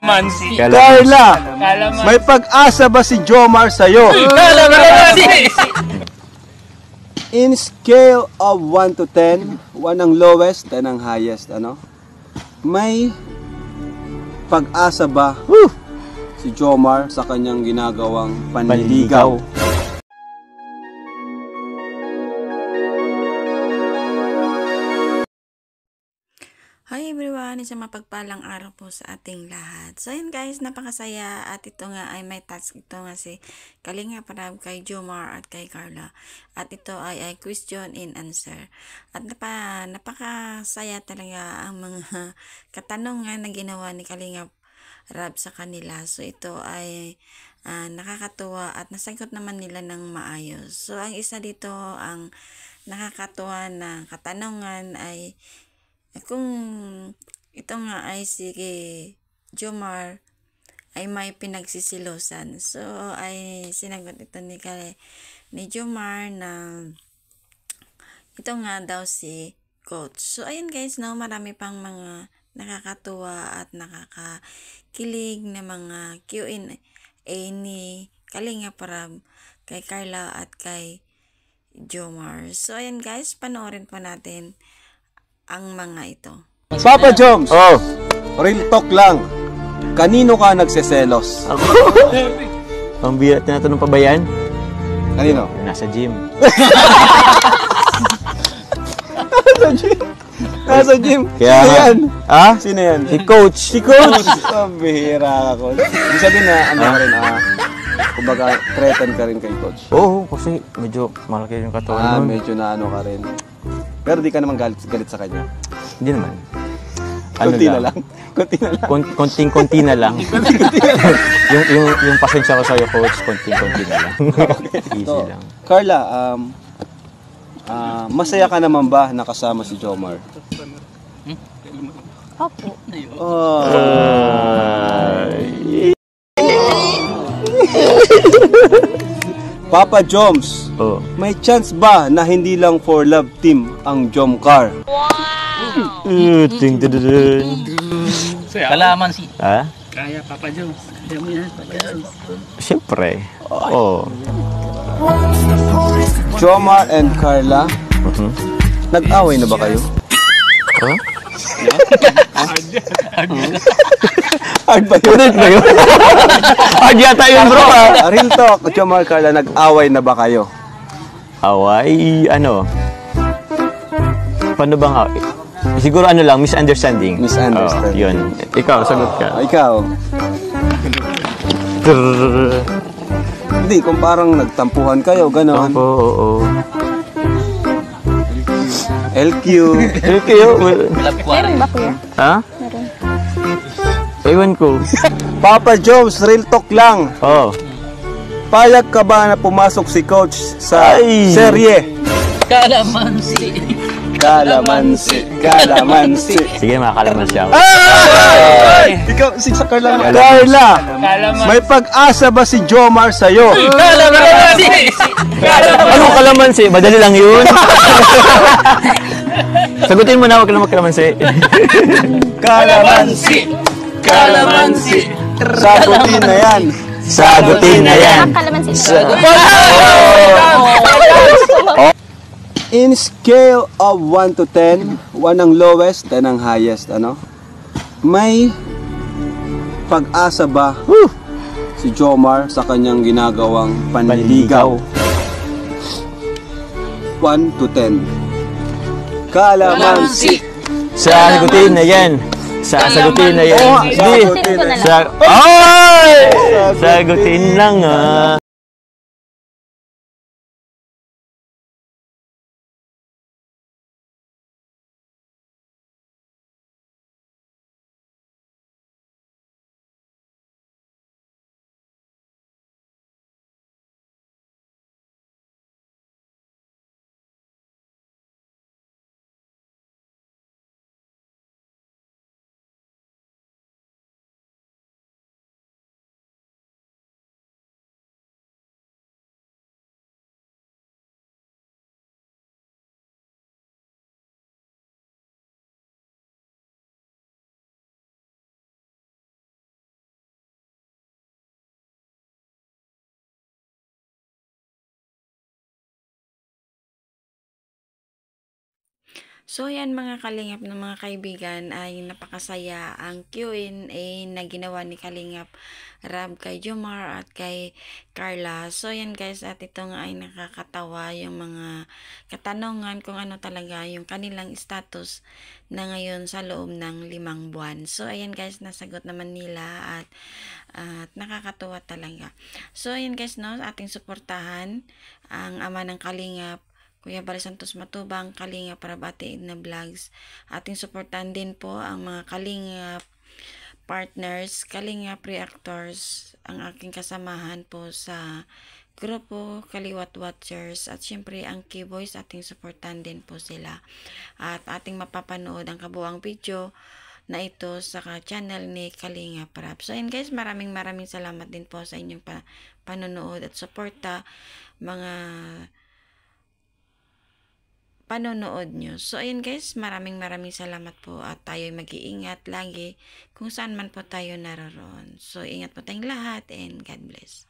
Mansi. Carla, may pag-asa ba si Jomar sa'yo? In scale of 1 to 10, 1 ang lowest, 10 ang highest, ano? May pag-asa ba si Jomar sa kanyang ginagawang panliligaw? Hi everyone! Isang mapagpalang araw po sa ating lahat. So yun guys, napakasaya at ito nga ay may task ito nga si Kalinga Prab kay Jomar at kay Carla. At ito ay question and answer. At napakasaya talaga ang mga katanungan na ginawa ni Kalinga Prab sa kanila. So ito ay nakakatuwa at nasagot naman nila ng maayos. So ang isa dito, ang nakakatuwa na katanungan ay kung ito nga ay si Jomar ay may pinagsisilosan. So ay sinagot ito ni Jomar na ito nga daw si coach. So ayun guys, no, marami pang mga nakakatuwa at nakakakilig na mga Q&A ni Kalinga Prab kay Carla at kay Jomar. So ayun guys, panoorin po natin ang mga ito. Papa Joms! Real talk lang. Kanino ka nagseselos? Ako? Pambira, tinatanong pa ba yan? Kanino? Nasa gym. Nasa gym? Nasa gym? Kaya, sino yan? Ha? Sino yan? Si coach. Si coach! Pambihira ka, coach. Ibig sabihin na, ano ka rin, kumbaga, threaten ka rin kay coach. Oo, kasi medyo malaki yung katawan nun. Medyo na ano ka rin. Pero di ka naman galit sa kanya. Hindi naman. Ano Konti na lang. Konti na lang. Konting-konti na lang. yung pasensya ko sa'yo, coach, konting-konti na lang. Easy So, lang. Carla, masaya ka naman ba nakasama si Jomar? Opo. Papa Joms, may chance ba na hindi lang for love team ang Jomcar? Kalamansi. Ha? Kaya Papa Jones. Kaya mo yan, Papa Jones. Siyempre. Oo. Jomar and Carla, nag-away na ba kayo? Huh? Hard ba yun? Hard yata yun, bro. Real talk, Jomar, Carla, nag-away na ba kayo? Away, ano? Paano bang away? Siguro ano lang, misunderstanding. Misunderstanding. Yun. Ikaw, sagot ka. Ikaw? Hindi, kung parang nagtampuhan kayo, gano'n. Oo. LQ. LQ? Meron ba kuya? Ha? Meron. Ewan ko. Papa Jones, real talk lang. Payag ka ba na pumasok si coach sa serye? Kalamansi. Kalamansi. Sige, makakalamansi ako. Ikaw, si Carla. Carla, may pag-asa ba si Jomar sa'yo? Kalamansi. Anong kalamansi? Madali lang yun. Sagutin mo na, huwag ka na magkalamansi. Kalamansi. Sagutin na yan. Sagutin na yan. Kalamansi. In scale of 1 to 10, 1 ang lowest, 10 ang highest, ano? May pag-asa ba si Jomar sa kanyang ginagawang panliligaw? 1 to 10. Kalamansi. Sagutin na yan. Sagutin na yan. Sagutin na yan. Sagutin lang So yan mga kalingap ng mga kaibigan, ay napakasaya ang Q&A na ginawa ni Kalingap Rab kay Jomar at kay Carla. So yan guys, at ito nga ay nakakatawa yung mga katanungan kung ano talaga yung kanilang status na ngayon sa loob ng 5 buwan. So ayan guys, nasagot naman nila at nakakatuwa talaga. So ayan guys, no, ating suportahan ang ama ng Kalingap, Kuya Bal Santos Matubang, Kalingap Rabate na Vlogs. Ating suportahan din po ang mga Kalingap partners, Kalingap reactors, ang aking kasamahan po sa grupo Kaliwat Watchers, at syempre ang Keyboys, ating suportahan din po sila. At ating mapapanood ang kabuang video na ito sa channel ni Kalingap Rab. So ayun guys, maraming salamat din po sa inyong panonood at suporta, mga panonood nyo. So ayun guys, maraming salamat po at tayo'y mag-iingat lagi kung saan man po tayo naroon. So ingat po tayong lahat and God bless.